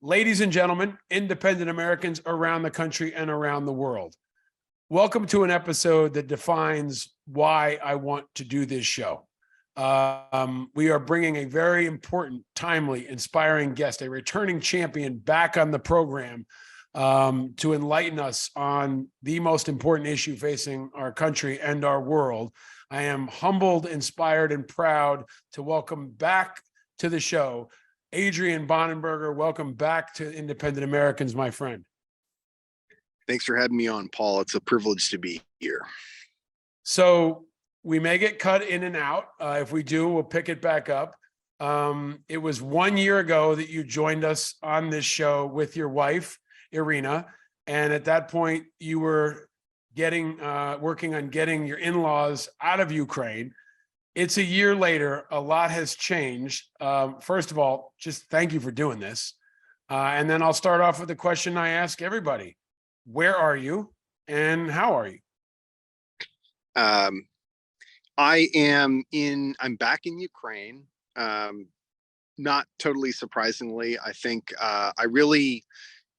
Ladies and gentlemen, independent Americans around the country and around the world, welcome to an episode that defines why I want to do this show. We are bringing a very important, timely, inspiring guest, a returning champion, back on the program to enlighten us on the most important issue facing our country and our world. I am humbled, inspired, and proud to welcome back to the show Adrian Bonenberger. Welcome back to Independent Americans, my friend. Thanks for having me on, Paul. It's a privilege to be here. So we may get cut in and out. If we do, we'll pick it back up. It was 1 year ago that you joined us on this show with your wife, Irina. And at that point, you were working on getting your in-laws out of Ukraine. It's a year later. A lot has changed. First of all, just thank you for doing this. And then I'll start off with the question I ask everybody. Where are you and how are you? I'm back in Ukraine. Not totally surprisingly. I think I really,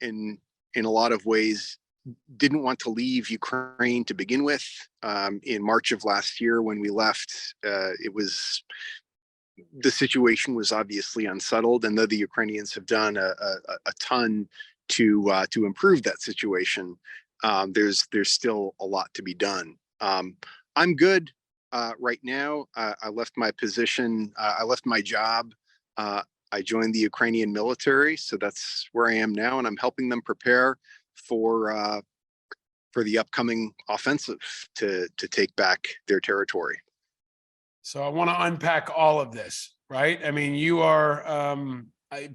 in a lot of ways, didn't want to leave Ukraine to begin with. In March of last year, when we left, the situation was obviously unsettled, and though the Ukrainians have done a ton to improve that situation, there's still a lot to be done. I'm good right now. I left my position. I left my job. I joined the Ukrainian military, so that's where I am now, and I'm helping them prepare for the upcoming offensive to take back their territory. So I want to unpack all of this, right? I mean, you are,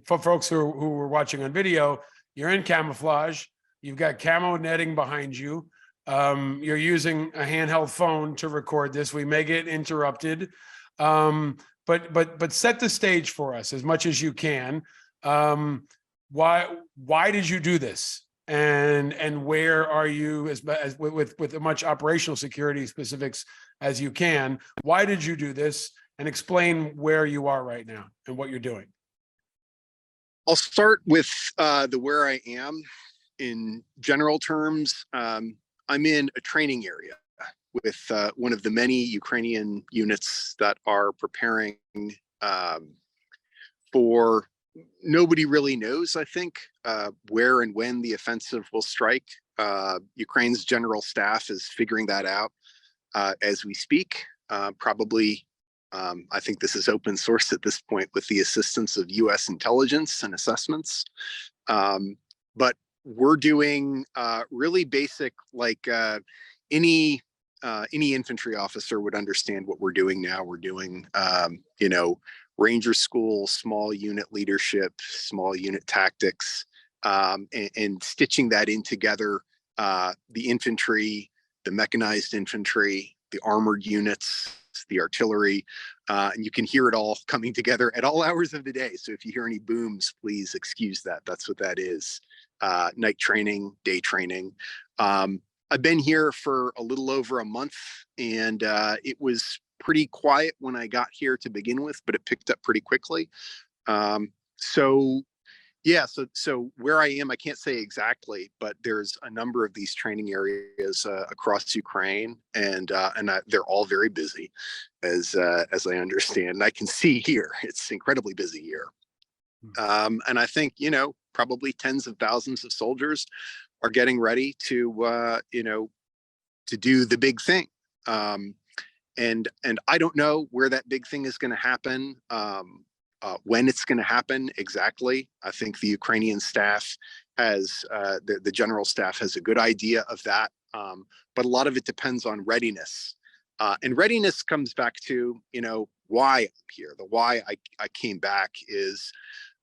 for folks who were watching on video, you're in camouflage. You've got camo netting behind you. You're using a handheld phone to record this. We may get interrupted, but set the stage for us as much as you can. Why did you do this? And where are you as with as much operational security specifics as you can? Why did you do this? And explain where you are right now and what you're doing. I'll start with the where I am. In general terms, I'm in a training area with one of the many Ukrainian units that are preparing for. Nobody really knows, I think, where and when the offensive will strike. Ukraine's general staff is figuring that out as we speak. Probably, I think this is open source at this point with the assistance of U.S. intelligence and assessments. But we're doing really basic, like any infantry officer would understand what we're doing now. We're doing, Ranger school, small unit leadership, small unit tactics, and stitching that in together, the infantry, the mechanized infantry, the armored units, the artillery, and you can hear it all coming together at all hours of the day. So if you hear any booms, please excuse that. That's what that is. Night training, day training. I've been here for a little over a month, and it was pretty quiet when I got here to begin with, but it picked up pretty quickly. So where I am, I can't say exactly, but there's a number of these training areas across Ukraine, and they're all very busy, as I understand. And I can see here, it's incredibly busy here. And I think, probably tens of thousands of soldiers are getting ready to do the big thing. And I don't know where that big thing is going to happen, when it's going to happen exactly. I think the Ukrainian staff has, the general staff has a good idea of that. But a lot of it depends on readiness. And readiness comes back to, why I'm here. The why I came back is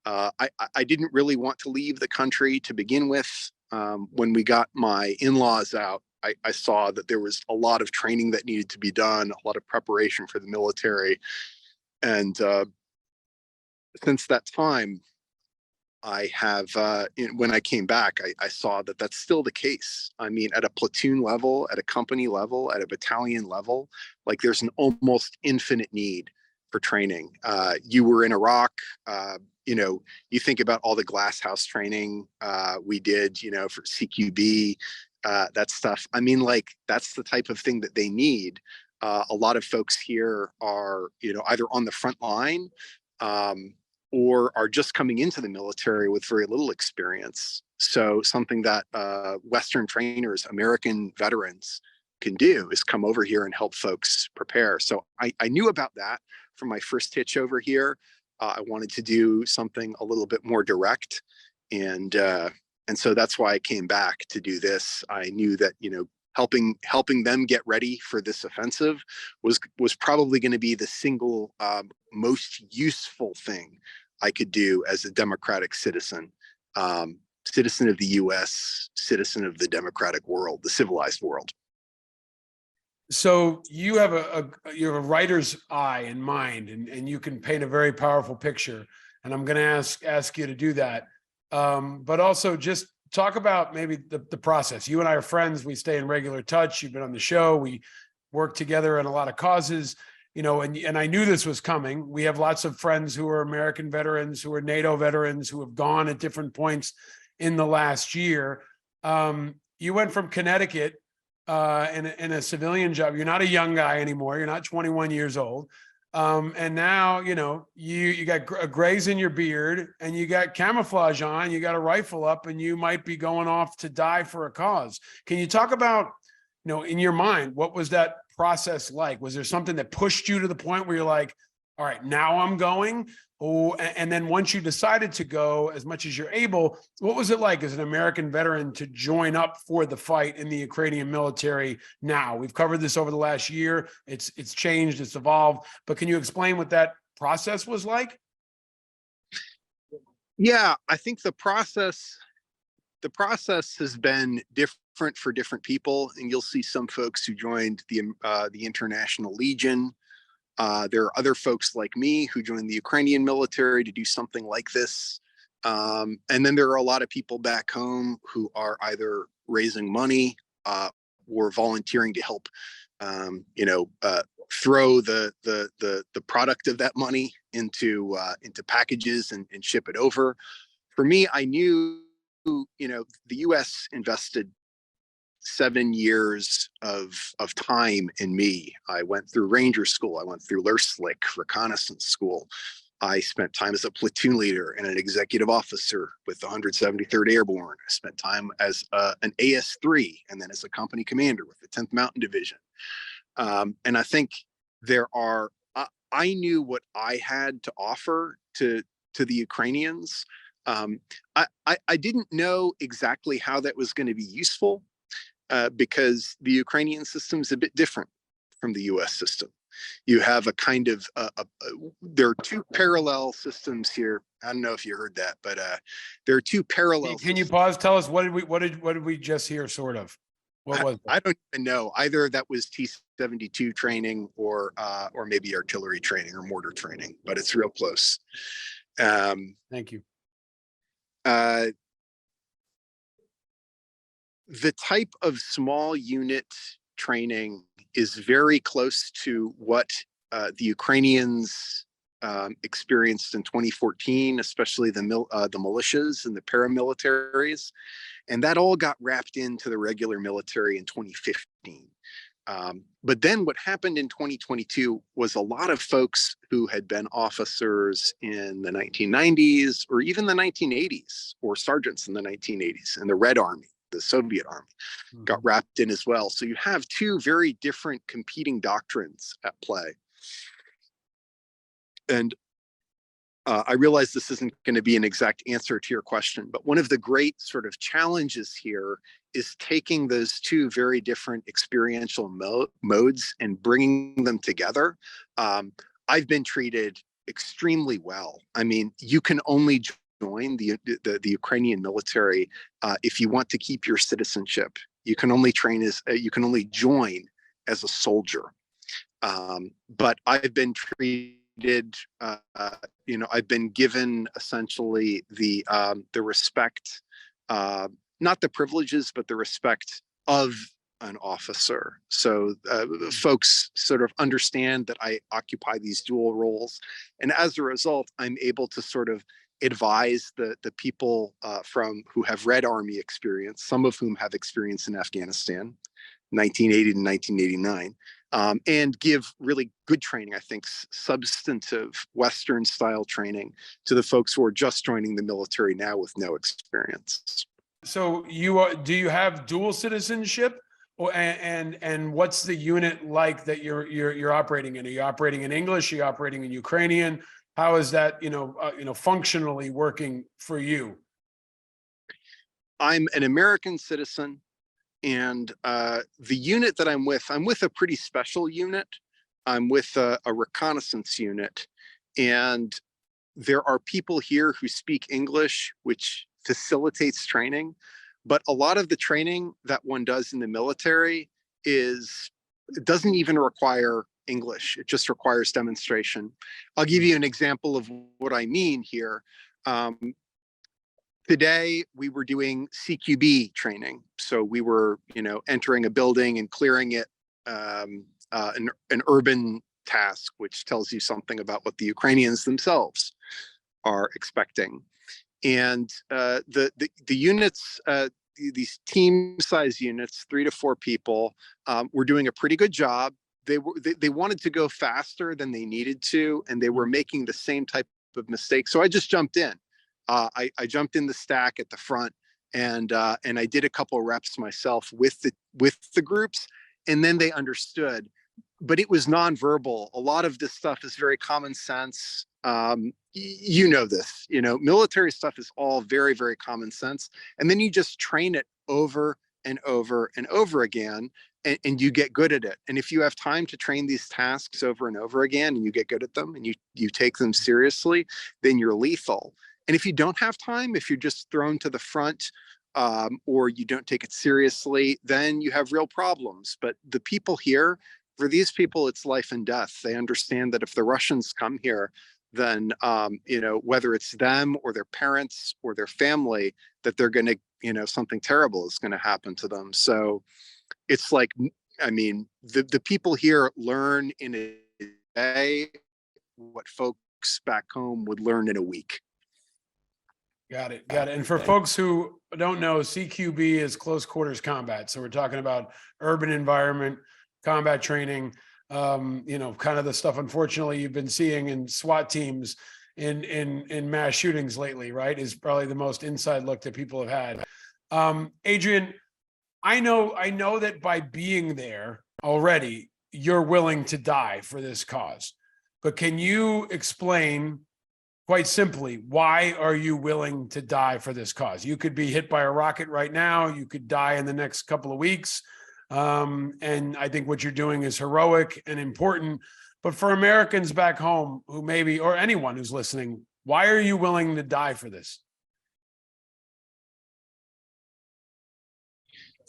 I didn't really want to leave the country to begin with. When we got my in-laws out, I saw that there was a lot of training that needed to be done, a lot of preparation for the military. And since that time, I have, when I came back, I saw that that's still the case. I mean, at a platoon level, at a company level, at a battalion level, like there's an almost infinite need for training. You were in Iraq. You know, you think about all the glass house training we did, you know, for CQB, that stuff. I mean, like, that's the type of thing that they need. A lot of folks here are, you know, either on the front line or are just coming into the military with very little experience. So something that Western trainers, American veterans, can do is come over here and help folks prepare. So I knew about that from my first hitch over here. I wanted to do something a little bit more direct, and so that's why I came back to do this. I knew that, you know, helping them get ready for this offensive was probably going to be the single most useful thing I could do as a democratic citizen, citizen of the U.S., citizen of the democratic world, the civilized world. So you have a writer's eye and mind, and you can paint a very powerful picture. And I'm going to ask you to do that. But also just talk about maybe the process. You and I are friends. We stay in regular touch. You've been on the show. We work together on a lot of causes, you know, and I knew this was coming. We have lots of friends who are American veterans, who are NATO veterans, who have gone at different points in the last year. You went from Connecticut in a civilian job. You're not a young guy anymore. You're not 21 years old. And now, you know, you got grays in your beard and you got camouflage on, you got a rifle up, and you might be going off to die for a cause. Can you talk about, you know, in your mind, what was that process like? Was there something that pushed you to the point where you're like, all right, now I'm going? Oh, and then once you decided to go as much as you're able, what was it like as an American veteran to join up for the fight in the Ukrainian military now? We've covered this over the last year. It's changed, it's evolved, but can you explain what that process was like? Yeah, I think the process has been different for different people, and you'll see some folks who joined the International Legion. There are other folks like me who joined the Ukrainian military to do something like this. And then there are a lot of people back home who are either raising money or volunteering to help, you know, throw the product of that money into packages and ship it over. For me, I knew, you know, the U.S. invested 7 years of time in me. I went through Ranger School. I went through LURSLIC reconnaissance school. I spent time as a platoon leader and an executive officer with the 173rd Airborne. I spent time as an AS3 and then as a company commander with the 10th Mountain Division. And I think I knew what I had to offer to the Ukrainians. I didn't know exactly how that was going to be useful. Because the Ukrainian system is a bit different from the U.S. system. You have a kind of there are two parallel systems here. I don't know if you heard that, but there are two parallel. Can you pause? Tell us what did we just hear? Sort of. What was it? I don't even know. Either that was T-72 training or maybe artillery training or mortar training, but it's real close. Thank you. The type of small unit training is very close to what the Ukrainians experienced in 2014, especially the militias and the paramilitaries, and that all got wrapped into the regular military in 2015. But then what happened in 2022 was a lot of folks who had been officers in the 1990s or even the 1980s, or sergeants in the 1980s in the Red Army, the Soviet Army, got wrapped in as well. So you have two very different competing doctrines at play. And I realize this isn't going to be an exact answer to your question, but one of the great sort of challenges here is taking those two very different experiential modes and bringing them together. I've been treated extremely well. I mean, you can only join the Ukrainian military if you want to keep your citizenship. You can only join as a soldier. But I've been treated, I've been given essentially the respect, not the privileges, but the respect of an officer. So folks sort of understand that I occupy these dual roles. And as a result, I'm able to sort of advise the people from who have Red Army experience, some of whom have experience in Afghanistan, 1980 to 1989, and give really good training, I think, substantive Western style training to the folks who are just joining the military now with no experience. So do you have dual citizenship? Or, and what's the unit like that you're operating in? Are you operating in English? Are you operating in Ukrainian? How is that, functionally working for you? I'm an American citizen, and the unit that I'm with a pretty special unit. I'm with a reconnaissance unit, and there are people here who speak English, which facilitates training. But a lot of the training that one does in the military it doesn't even require English. It just requires demonstration. I'll give you an example of what I mean here. Today we were doing CQB training. So we were, entering a building and clearing it, an urban task, which tells you something about what the Ukrainians themselves are expecting. And the units, these team size units, 3 to 4 people, were doing a pretty good job. They wanted to go faster than they needed to, and they were making the same type of mistake. So I just jumped in. I jumped in the stack at the front, and I did a couple of reps myself with the groups, and then they understood. But it was nonverbal. A lot of this stuff is very common sense. You know this. Military stuff is all very, very common sense, and then you just train it over and over and over again, and you get good at it. And if you have time to train these tasks over and over again, and you get good at them, and you take them seriously, then you're lethal. And if you don't have time, if you're just thrown to the front, or you don't take it seriously, then you have real problems. But the people here, for these people, it's life and death. They understand that if the Russians come here, then whether it's them or their parents or their family, that they're going to, something terrible is going to happen to them. So it's like, the people here learn in a day what folks back home would learn in a week. Got it. And for folks who don't know, CQB is close quarters combat. So we're talking about urban environment, combat training, kind of the stuff, unfortunately, you've been seeing in SWAT teams in mass shootings lately, right? Is probably the most inside look that people have had. Adrian, I know that by being there already, you're willing to die for this cause, but can you explain quite simply, why are you willing to die for this cause? You could be hit by a rocket right now. You could die in the next couple of weeks. And I think what you're doing is heroic and important. But for Americans back home who maybe, or anyone who's listening, why are you willing to die for this?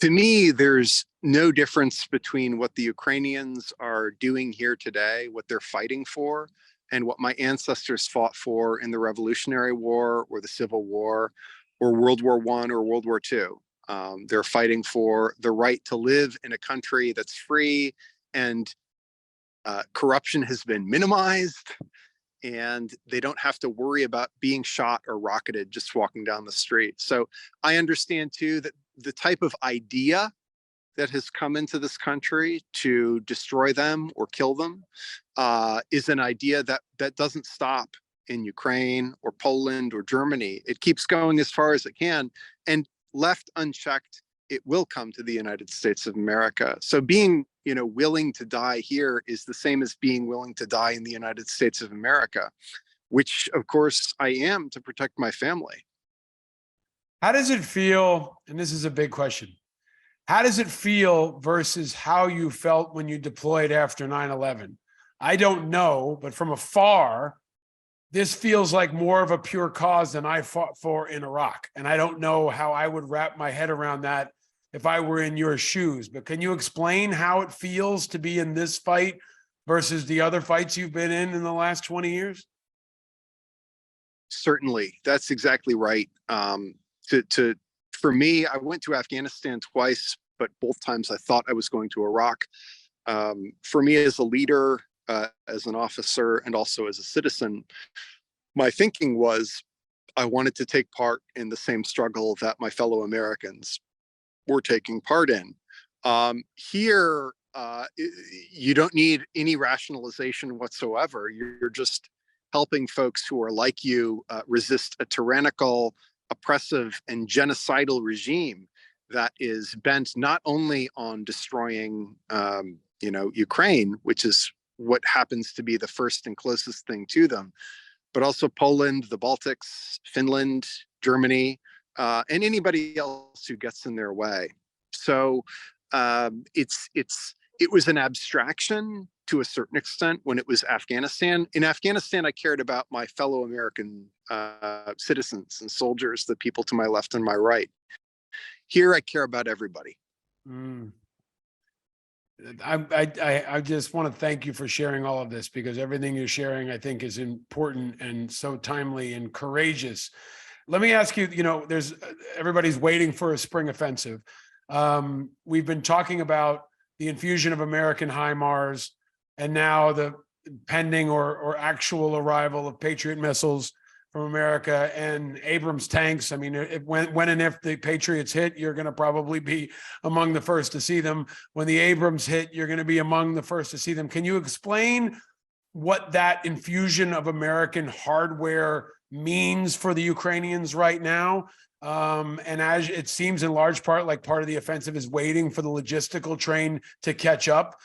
To me, there's no difference between what the Ukrainians are doing here today, what they're fighting for, and what my ancestors fought for in the Revolutionary War or the Civil War or World War I or World War II. They're fighting for the right to live in a country that's free, and corruption has been minimized, and they don't have to worry about being shot or rocketed just walking down the street. So I understand too that the type of idea that has come into this country to destroy them or kill them is an idea that doesn't stop in Ukraine or Poland or Germany. It keeps going as far as it can, and left unchecked, it will come to the United States of America. So being, willing to die here is the same as being willing to die in the United States of America, which of course I am, to protect my family. How does it feel? And this is a big question. How does it feel versus how you felt when you deployed after 9/11? I don't know, but from afar, this feels like more of a pure cause than I fought for in Iraq. And I don't know how I would wrap my head around that if I were in your shoes. But can you explain how it feels to be in this fight versus the other fights you've been in the last 20 years? Certainly, that's exactly right. For me, I went to Afghanistan twice, but both times I thought I was going to Iraq. For me as a leader, as an officer, and also as a citizen, my thinking was I wanted to take part in the same struggle that my fellow Americans were taking part in. Here, you don't need any rationalization whatsoever. You're just helping folks who are like you resist a tyrannical, oppressive, and genocidal regime that is bent not only on destroying, Ukraine, which is what happens to be the first and closest thing to them, but also Poland, the Baltics, Finland, Germany, and anybody else who gets in their way. So it was an abstraction to a certain extent when it was Afghanistan. In Afghanistan, I cared about my fellow American citizens and soldiers, the people to my left and my right. Here, I care about everybody. Mm. I just want to thank you for sharing all of this, because everything you're sharing, I think, is important and so timely and courageous. Let me ask you, there's everybody's waiting for a spring offensive. We've been talking about the infusion of American HIMARS and now the pending or actual arrival of Patriot missiles from America and Abrams tanks. I mean, when and if the Patriots hit, you're going to probably be among the first to see them. When the Abrams hit, you're going to be among the first to see them. Can you explain what that infusion of American hardware means for the Ukrainians right now? And as it seems in large part like part of the offensive is waiting for the logistical train to catch up.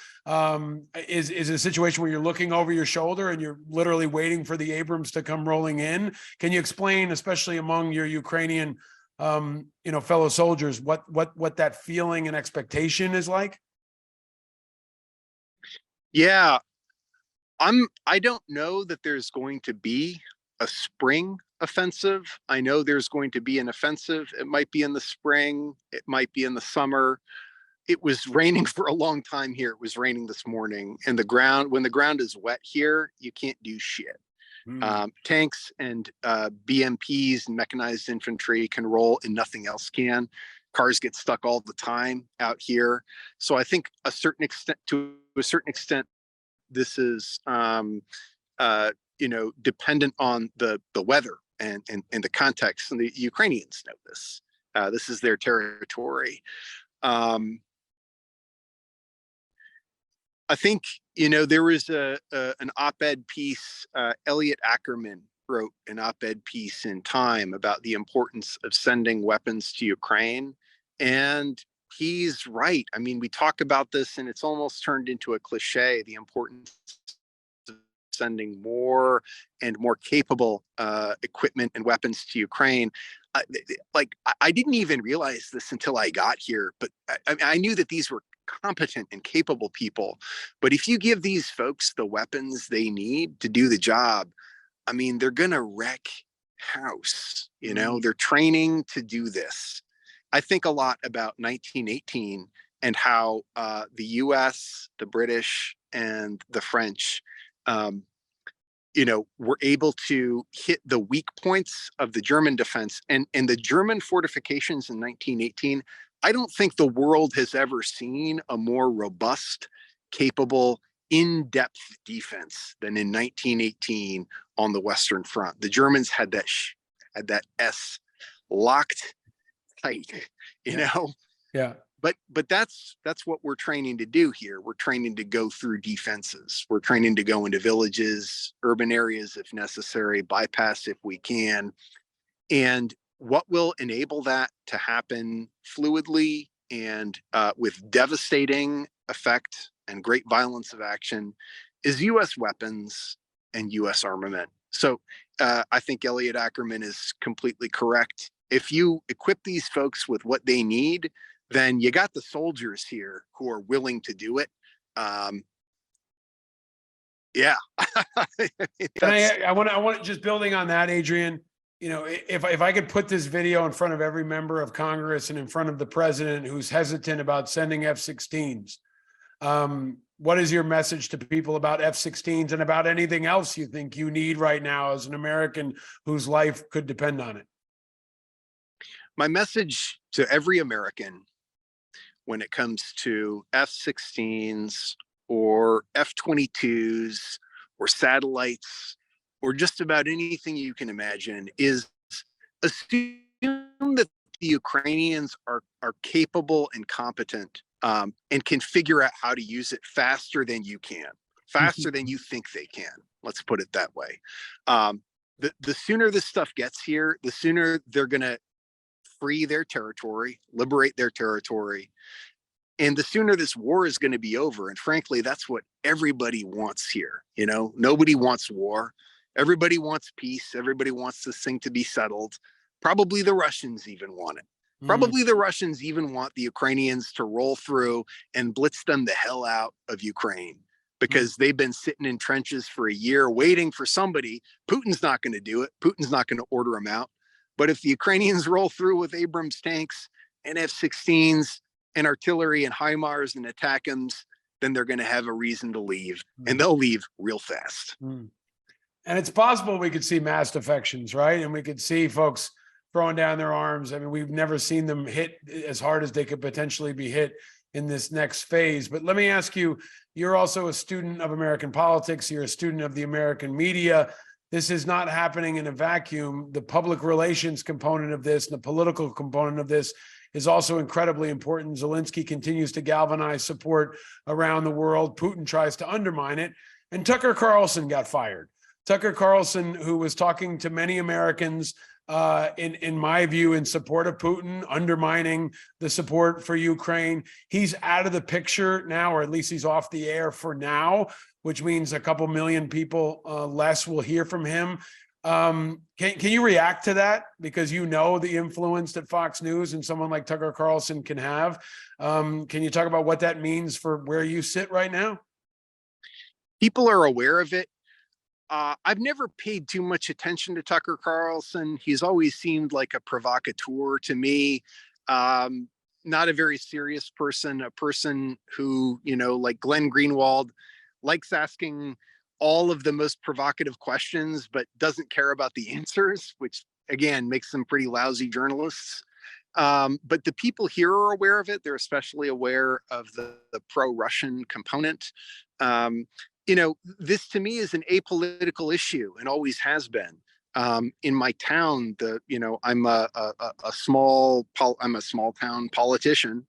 Is it a situation where you're looking over your shoulder and you're literally waiting for the Abrams to come rolling in? Can you explain, especially among your Ukrainian fellow soldiers, what that feeling and expectation is like? Yeah, I don't know that there's going to be a spring offensive. I know there's going to be an offensive. It might be in the spring, it might be in the summer. It was raining for a long time here. It was raining this morning, and when the ground is wet here, you can't do shit. Tanks and BMPs and mechanized infantry can roll and nothing else can. Cars get stuck all the time out here. So I think to a certain extent, this is dependent on the weather and the context, and the Ukrainians know this. This is their territory. I think there was an op-ed piece. Elliot Ackerman wrote an op-ed piece in Time about the importance of sending weapons to Ukraine, and he's right. I mean, we talk about this, and it's almost turned into a cliche. The importance of sending more and more capable equipment and weapons to Ukraine. I didn't even realize this until I got here, but I knew that these were competent and capable people. But if you give these folks the weapons they need to do the job, I mean, they're going to wreck house. They're training to do this. I think a lot about 1918 and how the US, the British, and the French were able to hit the weak points of the German defense, and the German fortifications in 1918. I don't think the world has ever seen a more robust, capable, in-depth defense than in 1918 on the Western Front. The Germans had that S locked tight, Yeah. But that's what we're training to do here. We're training to go through defenses. We're training to go into villages, urban areas if necessary, bypass if we can. And what will enable that to happen fluidly and with devastating effect and great violence of action is US weapons and US armament. So I think Elliot Ackerman is completely correct. If you equip these folks with what they need, then you got the soldiers here who are willing to do it. Yeah. And I want just building on that, Adrian, if I could put this video in front of every member of Congress and in front of the president who's hesitant about sending F-16s, what is your message to people about F-16s and about anything else you think you need right now as an American whose life could depend on it? My message to every American when it comes to F-16s or F-22s or satellites or just about anything you can imagine is assume that the Ukrainians are capable and competent, and can figure out how to use it faster than you can, faster than you think they can. Let's put it that way. The sooner this stuff gets here, the sooner they're going to free their territory, liberate their territory, and the sooner this war is going to be over. And frankly, that's what everybody wants here. You know, nobody wants war. Everybody wants peace. Everybody wants this thing to be settled. Probably the Russians even want it. Probably the Russians even want the Ukrainians to roll through and blitz them the hell out of Ukraine, because they've been sitting in trenches for a year waiting for somebody. Putin's not going to do it. Putin's not going to order them out. But if the Ukrainians roll through with Abrams tanks and F-16s and artillery and HIMARS and ATACMS, then they're going to have a reason to leave, and they'll leave real fast. And it's possible we could see mass defections, right? And we could see folks throwing down their arms. I mean, we've never seen them hit as hard as they could potentially be hit in this next phase. But let me ask you, you're also a student of American politics. You're a student of the American media. This is not happening in a vacuum. The public relations component of this and the political component of this is also incredibly important. Zelensky continues to galvanize support around the world. Putin tries to undermine it. And Tucker Carlson got fired. Tucker Carlson, who was talking to many Americans, in my view, in support of Putin, undermining the support for Ukraine. He's out of the picture now, or at least he's off the air for now, which means a couple million people less will hear from him. Can you react to that? Because you know the influence that Fox News and someone like Tucker Carlson can have. Can you talk about what that means for where you sit right now? People are aware of it. I've never paid too much attention to Tucker Carlson. He's always seemed like a provocateur to me. Not a very serious person, a person who, you know, like Glenn Greenwald, likes asking all of the most provocative questions, but doesn't care about the answers, which again makes them pretty lousy journalists. But the people here are aware of it. They're especially aware of the pro-Russian component. You know, this to me is an apolitical issue and always has been. In my town, I'm a small town politician,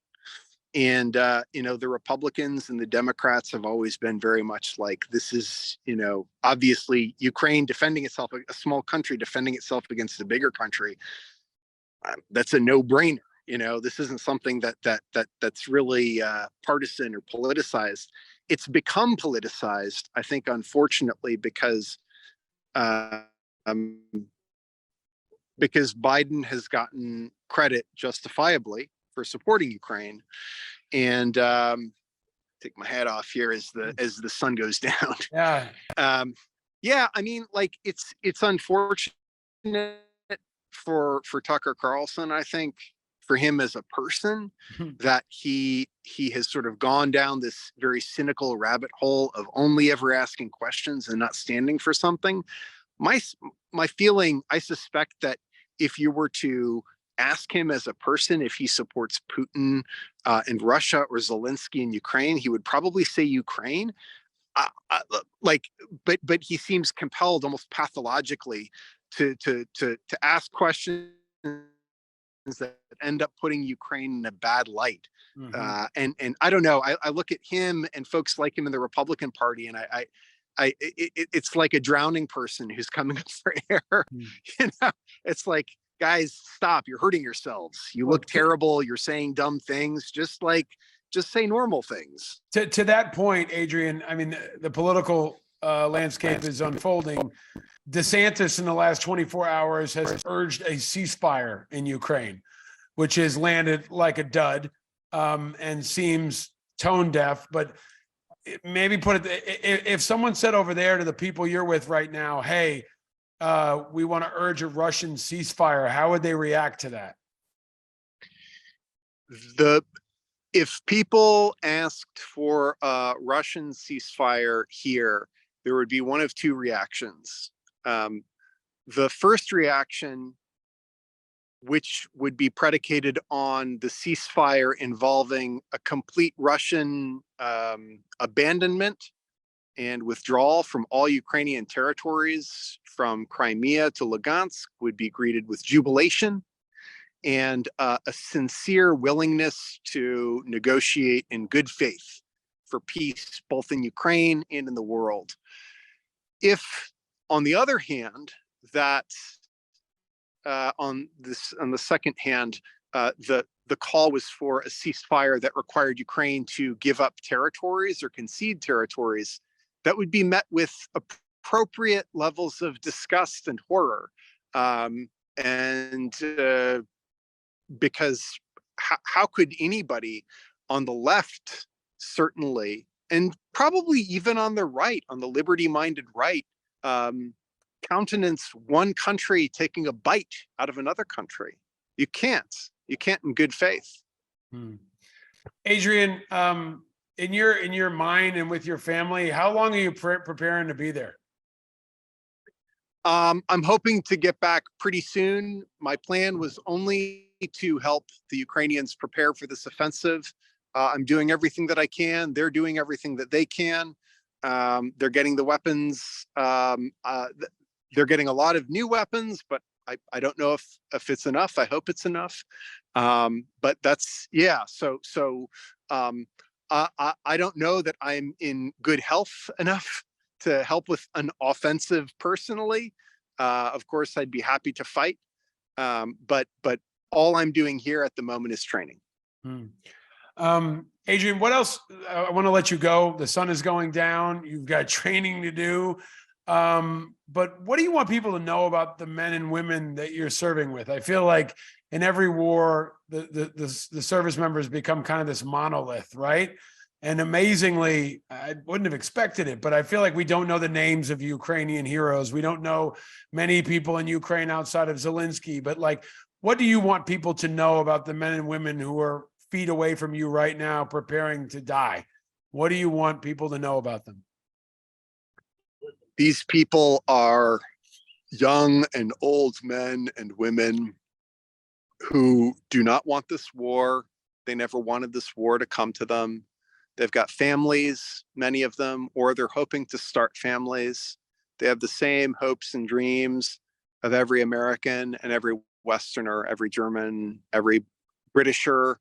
and the Republicans and the Democrats have always been very much like, this is, obviously Ukraine defending itself, a small country defending itself against a bigger country. That's a no-brainer. This isn't something that's really partisan or politicized. It's become politicized, I think, unfortunately, because Biden has gotten credit justifiably for supporting Ukraine, and take my hat off here as the sun goes down. Yeah. Yeah, I mean, like, it's unfortunate for Tucker Carlson, I think, for him as a person, that he has sort of gone down this very cynical rabbit hole of only ever asking questions and not standing for something. My feeling, I suspect that if you were to ask him as a person if he supports Putin and Russia or Zelensky in Ukraine, he would probably say Ukraine. But he seems compelled almost pathologically to ask questions that end up putting Ukraine in a bad light. And I don't know. I look at him and folks like him in the Republican Party, and it's like a drowning person who's coming up for air. It's like, guys, stop! You're hurting yourselves. You look terrible. You're saying dumb things. Just say normal things. To that point, Adrian, I mean, the political landscape is unfolding. DeSantis in the last 24 hours has urged a ceasefire in Ukraine, which has landed like a dud and seems tone deaf. But maybe put it, if someone said over there to the people you're with right now, hey, we want to urge a Russian ceasefire, how would they react to that? If people asked for a Russian ceasefire here, there would be one of two reactions. The first reaction which would be predicated on the ceasefire involving a complete Russian abandonment and withdrawal from all Ukrainian territories from Crimea to Lugansk, would be greeted with jubilation and a sincere willingness to negotiate in good faith for peace, both in Ukraine and in the world. If, on the other hand, that on the second hand, the call was for a ceasefire that required Ukraine to give up territories or concede territories, that would be met with appropriate levels of disgust and horror. Because how could anybody on the left, certainly, and probably even on the right, on the liberty-minded right, countenance one country taking a bite out of another country? You can't in good faith. Adrian, in your mind and with your family, how long are you preparing to be there? I'm hoping to get back pretty soon. My plan was only to help the Ukrainians prepare for this offensive. I'm doing everything that I can. They're doing everything that they can. They're getting the weapons. They're getting a lot of new weapons, but I don't know if it's enough. I hope it's enough. But that's, yeah. I don't know that I'm in good health enough to help with an offensive personally. Of course, I'd be happy to fight. But all I'm doing here at the moment is training. Adrian, what else? I want to let you go. The sun is going down. You've got training to do. But what do you want people to know about the men and women that you're serving with? I feel like in every war, the service members become kind of this monolith, right? And amazingly, I wouldn't have expected it, but I feel like we don't know the names of Ukrainian heroes. We don't know many people in Ukraine outside of Zelensky, but like, what do you want people to know about the men and women who are feet away from you right now, preparing to die? What do you want people to know about them? These people are young and old men and women who do not want this war. They never wanted this war to come to them. They've got families, many of them, or they're hoping to start families. They have the same hopes and dreams of every American and every Westerner, every German, every Britisher,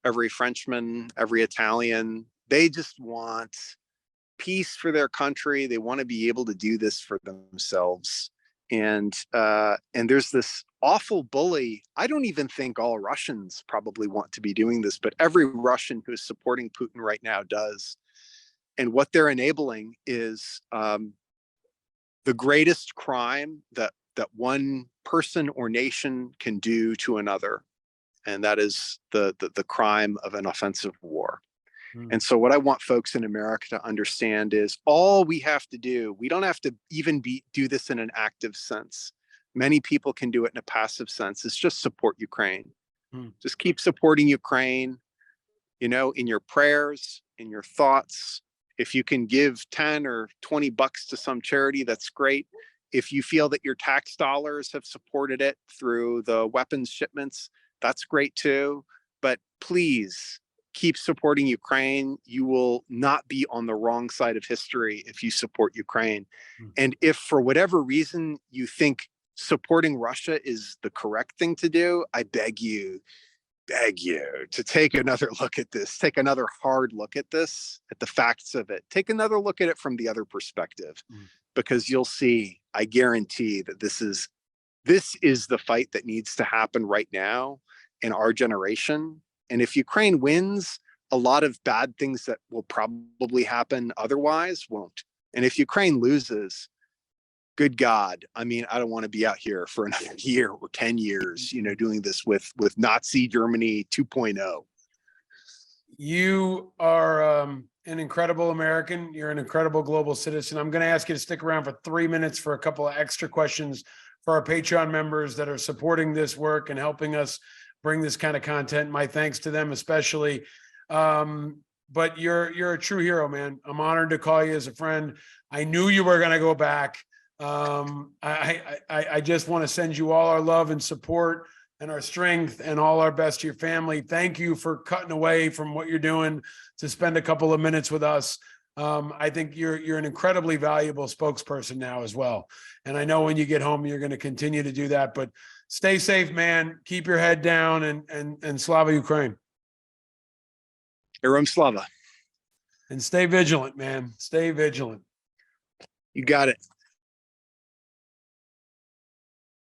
every Frenchman, every Italian. They just want peace for their country. They want to be able to do this for themselves. And there's this awful bully. I don't even think all Russians probably want to be doing this, but every Russian who is supporting Putin right now does. And what they're enabling is the greatest crime that one person or nation can do to another, and that is the crime of an offensive war. And so what I want folks in America to understand is all we have to do, we don't have to even do this in an active sense. Many people can do it in a passive sense. It's just support Ukraine. Just keep supporting Ukraine, in your prayers, in your thoughts. If you can give 10 or 20 bucks to some charity, that's great. If you feel that your tax dollars have supported it through the weapons shipments, that's great too. But please, keep supporting Ukraine. You will not be on the wrong side of history if you support Ukraine. And if for whatever reason you think supporting Russia is the correct thing to do, I beg you to take another look at this, take another hard look at this, at the facts of it, take another look at it from the other perspective, because you'll see, I guarantee that this is the fight that needs to happen right now in our generation. And if Ukraine wins, a lot of bad things that will probably happen otherwise won't. And if Ukraine loses, good God, I mean, I don't want to be out here for another year or 10 years, doing this with Nazi Germany 2.0. You are an incredible American. You're an incredible global citizen. I'm going to ask you to stick around for 3 minutes for a couple of extra questions for our Patreon members that are supporting this work and helping us bring this kind of content. My thanks to them especially. But you're a true hero, man. I'm honored to call you as a friend. I knew you were going to go back. I just want to send you all our love and support. and our strength, and all our best to your family. Thank you for cutting away from what you're doing to spend a couple of minutes with us. I think you're an incredibly valuable spokesperson now as well. And I know when you get home, you're going to continue to do that, but stay safe, man. Keep your head down, and Slava Ukraine. Herom Slava. And stay vigilant, man. Stay vigilant. You got it.